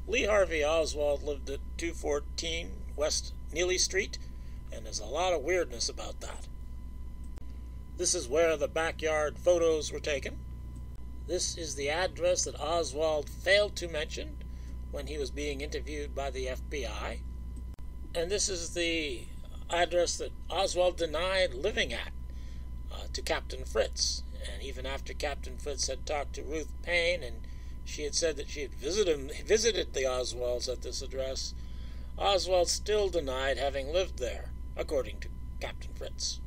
Lee Harvey Oswald lived at 214 West Neely Street, and there's a lot of weirdness about that. This is where the backyard photos were taken. This is the address that Oswald failed to mention when he was being interviewed by the FBI. And this is the address that Oswald denied living at to Captain Fritz. And even after Captain Fritz had talked to Ruth Payne and she had said that she had visited the Oswalds at this address, Oswald still denied having lived there, according to Captain Fritz.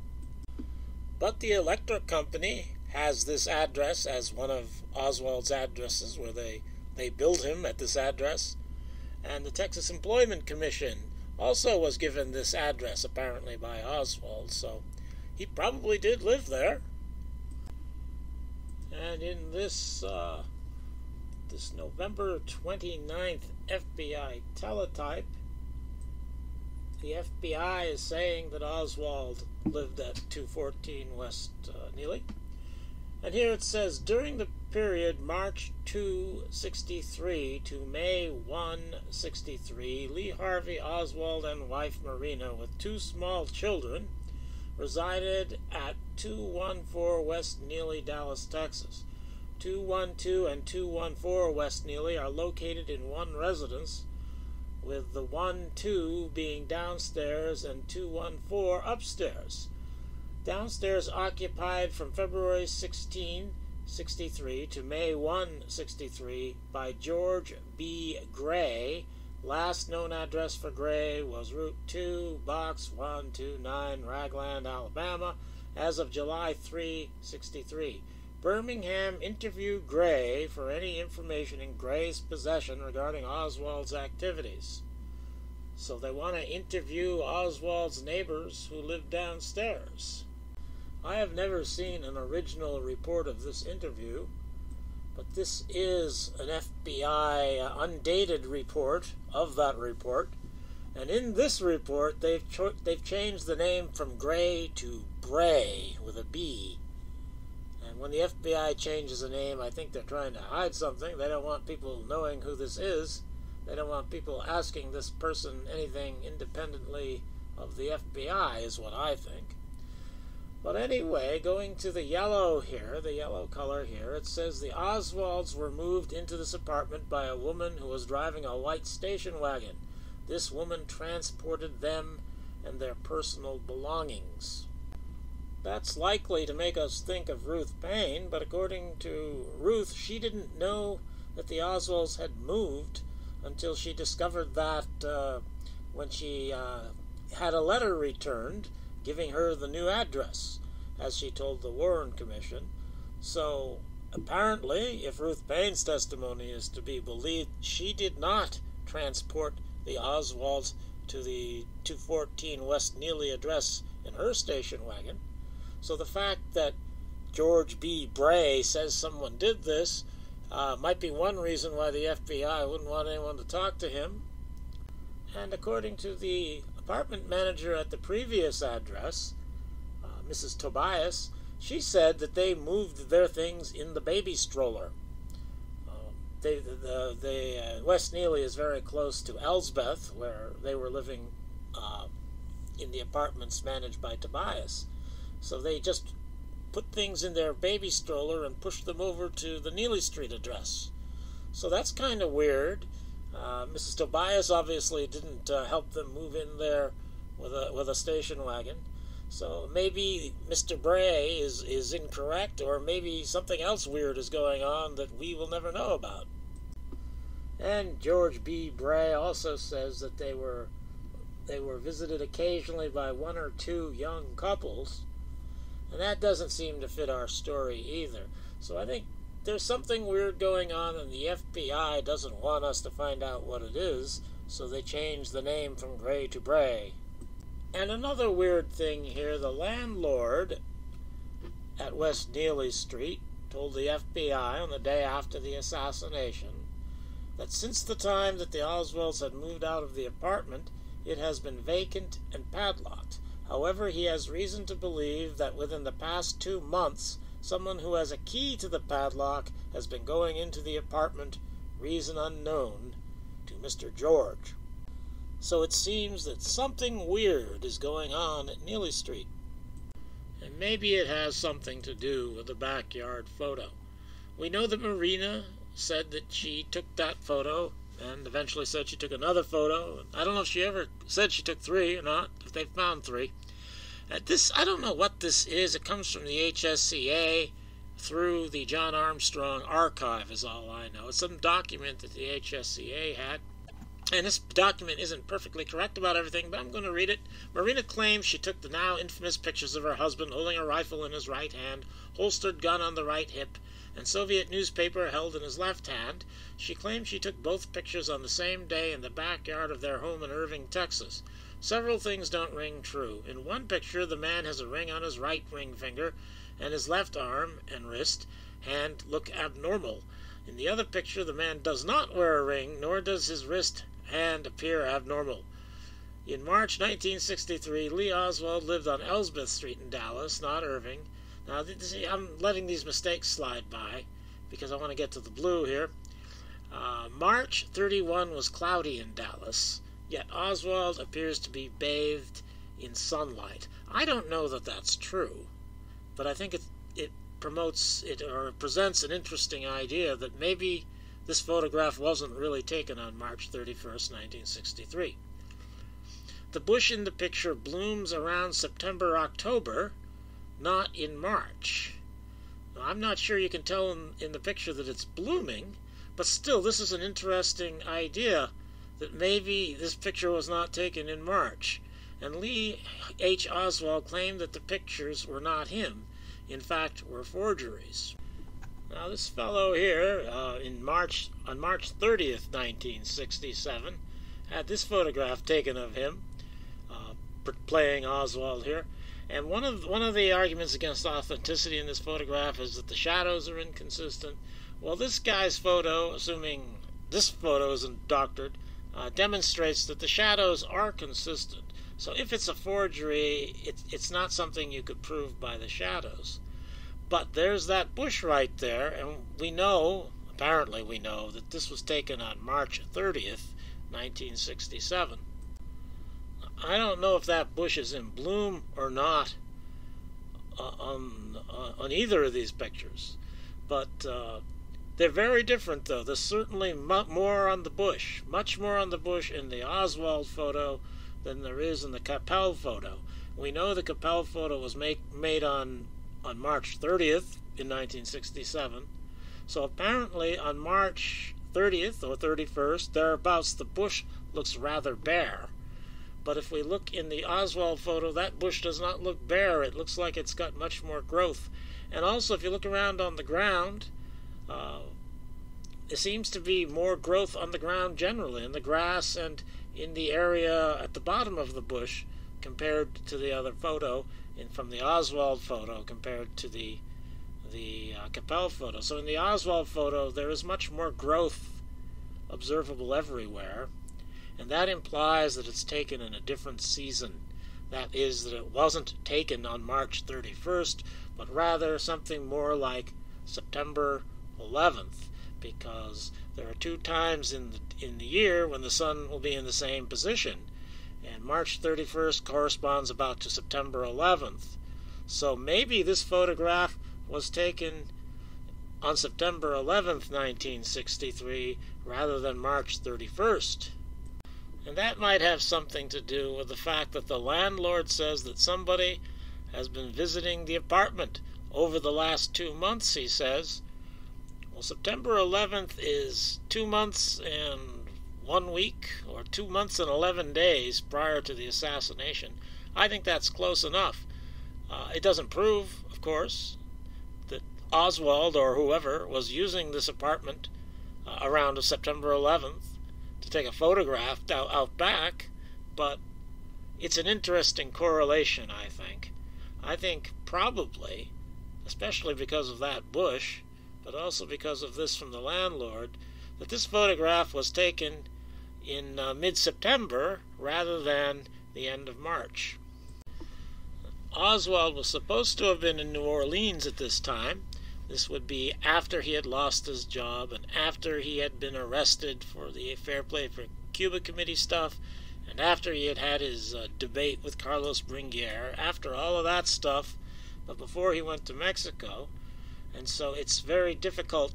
But the electric company has this address as one of Oswald's addresses, where they billed him at this address. And the Texas Employment Commission also was given this address, apparently by Oswald, so he probably did live there. And in this November 29th FBI teletype, the FBI is saying that Oswald lived at 214 West Neely. And here it says, during the period March 2, 63 to May 1, 63, Lee Harvey Oswald and wife Marina, with two small children, resided at 214 West Neely, Dallas, Texas. 212 and 214 West Neely are located in one residence, with the 12 being downstairs and 214 upstairs. Downstairs occupied from February 16, 63 to May 1, 63 by George B. Gray. Last known address for Gray was Route 2, Box 129, Ragland, Alabama, as of July 3, 63. Birmingham interviewed Gray for any information in Gray's possession regarding Oswald's activities. So they want to interview Oswald's neighbors who live downstairs. I have never seen an original report of this interview, but this is an FBI undated report of that report. And in this report, they've changed the name from Gray to Bray with a B. And when the FBI changes a name, I think they're trying to hide something. They don't want people knowing who this is. They don't want people asking this person anything independently of the FBI, is what I think. But anyway, going to the yellow here, the yellow color here, it says the Oswalds were moved into this apartment by a woman who was driving a white station wagon. This woman transported them and their personal belongings. That's likely to make us think of Ruth Payne, but according to Ruth, she didn't know that the Oswalds had moved until she discovered that when she had a letter returned giving her the new address, as she told the Warren Commission. So apparently, if Ruth Payne's testimony is to be believed, she did not transport the Oswalds to the 214 West Neely address in her station wagon. So the fact that George B. Bray says someone did this might be one reason why the FBI wouldn't want anyone to talk to him. And according to the apartment manager at the previous address, Mrs. Tobias, she said that they moved their things in the baby stroller. West Neely is very close to Elsbeth, where they were living in the apartments managed by Tobias. So they just put things in their baby stroller and pushed them over to the Neely Street address. So that's kind of weird. Mrs. Tobias obviously didn't help them move in there with a station wagon. So maybe Mr. Bray is incorrect, or maybe something else weird is going on that we will never know about. And George B. Bray also says that they were visited occasionally by one or two young couples, and that doesn't seem to fit our story either. So I think there's something weird going on, and the FBI doesn't want us to find out what it is, so they changed the name from Gray to Bray. And another weird thing here, the landlord at West Neely Street told the FBI on the day after the assassination that since the time that the Oswalds had moved out of the apartment, it has been vacant and padlocked. However, he has reason to believe that within the past 2 months, someone who has a key to the padlock has been going into the apartment, reason unknown, to Mr. George. So it seems that something weird is going on at Neely Street. And maybe it has something to do with the backyard photo. We know that Marina said that she took that photo and eventually said she took another photo. I don't know if she ever said she took 3 or not, if they found 3. I don't know what this is. It comes from the HSCA through the John Armstrong archive is all I know. It's some document that the HSCA had. And this document isn't perfectly correct about everything, but I'm going to read it. Marina claims she took the now infamous pictures of her husband holding a rifle in his right hand, holstered gun on the right hip, and Soviet newspaper held in his left hand. She claims she took both pictures on the same day in the backyard of their home in Irving, Texas. Several things don't ring true. In one picture, the man has a ring on his right ring finger, and his left arm and wrist hand look abnormal. In the other picture, the man does not wear a ring, nor does his wrist hand appear abnormal. In March 1963, Lee Oswald lived on Elsbeth Street in Dallas, not Irving. Now, I'm letting these mistakes slide by because I want to get to the blue here. March 31 was cloudy in Dallas, yet Oswald appears to be bathed in sunlight. I don't know that that's true, but I think it promotes it or presents an interesting idea that maybe this photograph wasn't really taken on March 31st, 1963. The bush in the picture blooms around September-October, not in March. Now, I'm not sure you can tell in the picture that it's blooming, but still, this is an interesting idea that maybe this picture was not taken in March. And Lee H. Oswald claimed that the pictures were not him, in fact, were forgeries. Now, this fellow here, on March 30th, 1967, had this photograph taken of him, playing Oswald here. And one of the arguments against authenticity in this photograph is that the shadows are inconsistent. Well, this guy's photo, assuming this photo isn't doctored, demonstrates that the shadows are consistent. So if it's a forgery, it's not something you could prove by the shadows. But there's that bush right there, and apparently we know, that this was taken on March 30th, 1967. I don't know if that bush is in bloom or not on either of these pictures, but they're very different, though. There's certainly more on the bush, much more on the bush in the Oswald photo than there is in the Capel photo. We know the Capel photo was made on March 30th in 1967. So apparently on March 30th or 31st, thereabouts, the bush looks rather bare. But if we look in the Oswald photo, that bush does not look bare. It looks like it's got much more growth. And also, if you look around on the ground, there seems to be more growth on the ground generally, in the grass and in the area at the bottom of the bush compared to the other photo, from the Oswald photo compared to the Capel photo. So in the Oswald photo, there is much more growth observable everywhere, and that implies that it's taken in a different season. That is, that it wasn't taken on March 31st, but rather something more like September 11th, because there are 2 times in the year when the sun will be in the same position, and March 31st corresponds about to September 11th. So maybe this photograph was taken on September 11th, 1963, rather than March 31st. And that might have something to do with the fact that the landlord says that somebody has been visiting the apartment over the last 2 months, he says. Well, September 11th is 2 months and 1 week, or 2 months and 11 days prior to the assassination. I think that's close enough. It doesn't prove, of course, that Oswald or whoever was using this apartment around September 11th to take a photograph out back, but it's an interesting correlation, I think. I think probably, especially because of that bush, but also because of this from the landlord, that this photograph was taken in mid-September rather than the end of March. Oswald was supposed to have been in New Orleans at this time, This would be after he had lost his job and after he had been arrested for the Fair Play for Cuba Committee stuff and after he had had his debate with Carlos Bringuier, after all of that stuff, but before he went to Mexico. And so it's very difficult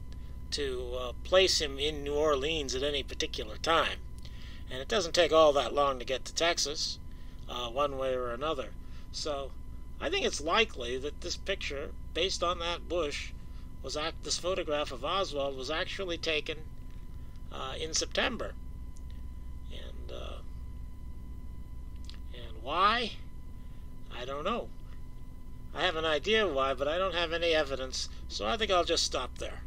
to place him in New Orleans at any particular time. And it doesn't take all that long to get to Texas, one way or another. So I think it's likely that this picture, based on that bush, this photograph of Oswald was actually taken in September. And why? I don't know. I have an idea why, but I don't have any evidence, so I think I'll just stop there.